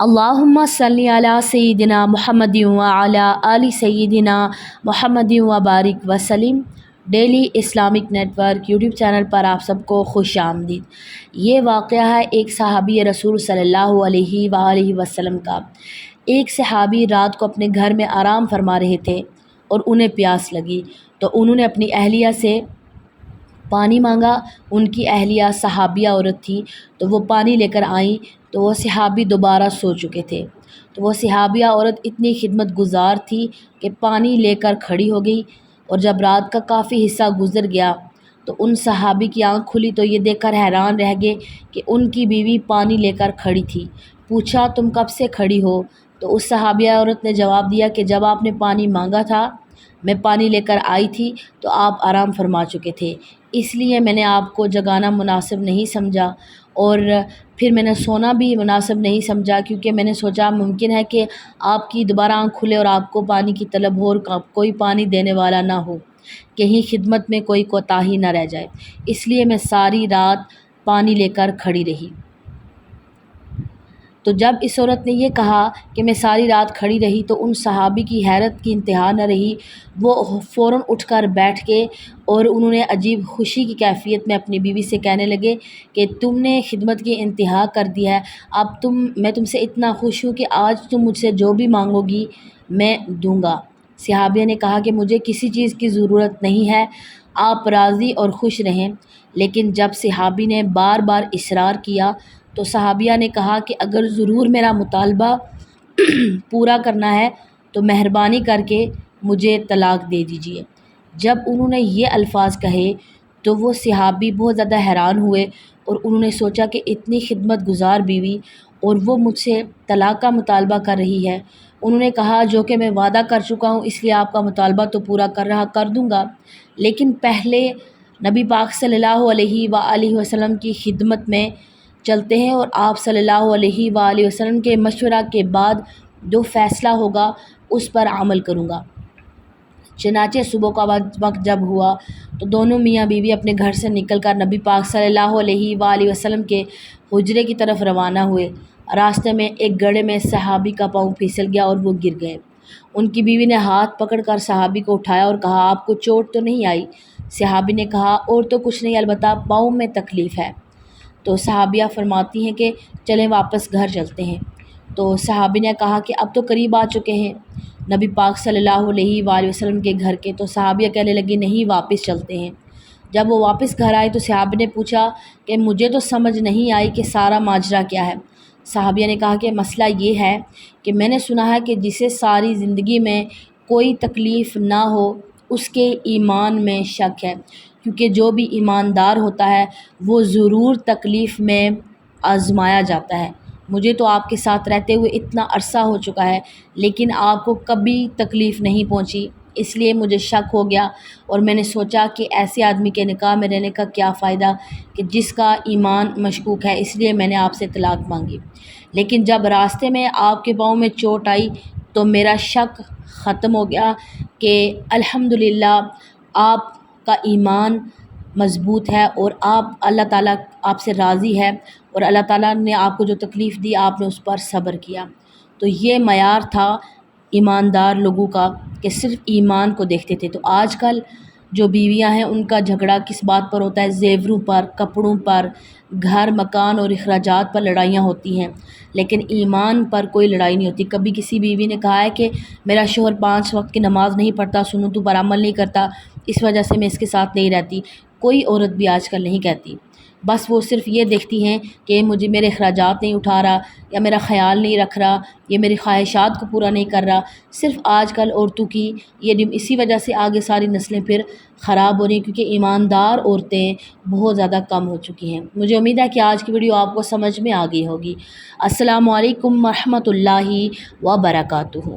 اللہم صلی علی سیدنا محمد وعلی آل سیدنا محمد وبارک وسلم۔ Daily Islamic network YouTube channel پر آپ سب کو خوش آمدید۔ یہ واقعہ ہے ایک صحابی رسول صلی اللہ علیہ وآلہ وسلم کا۔ ایک صحابی رات کو اپنے گھر میں آرام فرما رہے تھے اور انہیں پیاس لگی تو انہوں نے اپنی اہلیہ سے پانی مانگا۔ ان کی اہلیہ صحابیہ عورت تھی تو وہ پانی لے کر آئیں تو وہ صحابی دوبارہ سو چکے تھے، تو وہ صحابیہ عورت اتنی خدمت گزار تھی کہ پانی لے کر کھڑی ہو گئی، اور جب رات کا کافی حصہ گزر گیا تو ان صحابی کی آنکھ کھلی تو یہ دیکھ کر حیران رہ گئے کہ ان کی بیوی پانی لے کر کھڑی تھی۔ پوچھا تم کب سے کھڑی ہو؟ تو اس صحابیہ عورت نے جواب دیا کہ جب آپ نے پانی مانگا تھا میں پانی لے کر آئی تھی تو آپ آرام فرما چکے تھے، اس لیے میں نے آپ کو جگانا مناسب نہیں سمجھا، اور پھر میں نے سونا بھی مناسب نہیں سمجھا، کیونکہ میں نے سوچا ممکن ہے کہ آپ کی دوبارہ آنکھ کھلے اور آپ کو پانی کی طلب ہو اور کوئی پانی دینے والا نہ ہو، کہیں خدمت میں کوئی کوتاہی نہ رہ جائے، اس لیے میں ساری رات پانی لے کر کھڑی رہی۔ تو جب اس عورت نے یہ کہا کہ میں ساری رات کھڑی رہی تو ان صحابی کی حیرت کی انتہا نہ رہی، وہ فوراً اٹھ کر بیٹھ کے اور انہوں نے عجیب خوشی کی کیفیت میں اپنی بیوی سے کہنے لگے کہ تم نے خدمت کی انتہا کر دی ہے، اب میں تم سے اتنا خوش ہوں کہ آج تم مجھ سے جو بھی مانگو گی میں دوں گا۔ صحابیہ نے کہا کہ مجھے کسی چیز کی ضرورت نہیں ہے، آپ راضی اور خوش رہیں۔ لیکن جب صحابی نے بار بار اصرار کیا تو صحابیہ نے کہا کہ اگر ضرور میرا مطالبہ پورا کرنا ہے تو مہربانی کر کے مجھے طلاق دے دیجیے۔ جب انہوں نے یہ الفاظ کہے تو وہ صحابی بہت زیادہ حیران ہوئے، اور انہوں نے سوچا کہ اتنی خدمت گزار بیوی اور وہ مجھ سے طلاق کا مطالبہ کر رہی ہے۔ انہوں نے کہا جو کہ میں وعدہ کر چکا ہوں، اس لیے آپ کا مطالبہ تو پورا کر دوں گا، لیکن پہلے نبی پاک صلی اللہ علیہ وآلہ وسلم کی خدمت میں چلتے ہیں، اور آپ صلی اللہ علیہ وآلہ وسلم کے مشورہ کے بعد جو فیصلہ ہوگا اس پر عمل کروں گا۔ چنانچہ صبح کا وقت جب ہوا تو دونوں میاں بیوی اپنے گھر سے نکل کر نبی پاک صلی اللہ علیہ وآلہ وسلم کے حجرے کی طرف روانہ ہوئے۔ راستے میں ایک گڑھے میں صحابی کا پاؤں پھسل گیا اور وہ گر گئے۔ ان کی بیوی نے ہاتھ پکڑ کر صحابی کو اٹھایا اور کہا آپ کو چوٹ تو نہیں آئی؟ صحابی نے کہا اور تو کچھ نہیں، البتہ پاؤں میں تکلیف ہے۔ تو صحابیہ فرماتی ہیں کہ چلیں واپس گھر چلتے ہیں۔ تو صحابی نے کہا کہ اب تو قریب آ چکے ہیں نبی پاک صلی اللہ علیہ وآلہ وسلم کے گھر کے، تو صحابیہ کہنے لگی نہیں واپس چلتے ہیں۔ جب وہ واپس گھر آئے تو صحابی نے پوچھا کہ مجھے تو سمجھ نہیں آئی کہ سارا ماجرا کیا ہے۔ صحابیہ نے کہا کہ مسئلہ یہ ہے کہ میں نے سنا ہے کہ جسے ساری زندگی میں کوئی تکلیف نہ ہو اس کے ایمان میں شک ہے، کیونکہ جو بھی ایماندار ہوتا ہے وہ ضرور تکلیف میں آزمایا جاتا ہے۔ مجھے تو آپ کے ساتھ رہتے ہوئے اتنا عرصہ ہو چکا ہے لیکن آپ کو کبھی تکلیف نہیں پہنچی، اس لیے مجھے شک ہو گیا، اور میں نے سوچا کہ ایسے آدمی کے نکاح میں رہنے کا کیا فائدہ کہ جس کا ایمان مشکوک ہے، اس لیے میں نے آپ سے طلاق مانگی۔ لیکن جب راستے میں آپ کے پاؤں میں چوٹ آئی تو میرا شک ختم ہو گیا کہ الحمدللہ آپ کا ایمان مضبوط ہے اور آپ اللہ تعالیٰ آپ سے راضی ہے، اور اللہ تعالیٰ نے آپ کو جو تکلیف دی آپ نے اس پر صبر کیا۔ تو یہ معیار تھا ایماندار لوگوں کا کہ صرف ایمان کو دیکھتے تھے۔ تو آج کل جو بیویاں ہیں ان کا جھگڑا کس بات پر ہوتا ہے؟ زیوروں پر، کپڑوں پر، گھر مکان اور اخراجات پر لڑائیاں ہوتی ہیں، لیکن ایمان پر کوئی لڑائی نہیں ہوتی۔ کبھی کسی بیوی نے کہا ہے کہ میرا شوہر 5 وقت کی نماز نہیں پڑھتا، سنتوں پر عمل نہیں کرتا، اس وجہ سے میں اس کے ساتھ نہیں رہتی۔ کوئی عورت بھی آج کل نہیں کہتی، بس وہ صرف یہ دیکھتی ہیں کہ مجھے میرے اخراجات نہیں اٹھا رہا، یا میرا خیال نہیں رکھ رہا، یہ میری خواہشات کو پورا نہیں کر رہا۔ صرف آج کل عورتوں کی اسی وجہ سے آگے ساری نسلیں پھر خراب ہو رہی ہیں، کیونکہ ایماندار عورتیں بہت زیادہ کم ہو چکی ہیں۔ مجھے امید ہے کہ آج کی ویڈیو آپ کو سمجھ میں آ گئی ہوگی۔ السلام علیکم ورحمۃ اللہ وبرکاتہ۔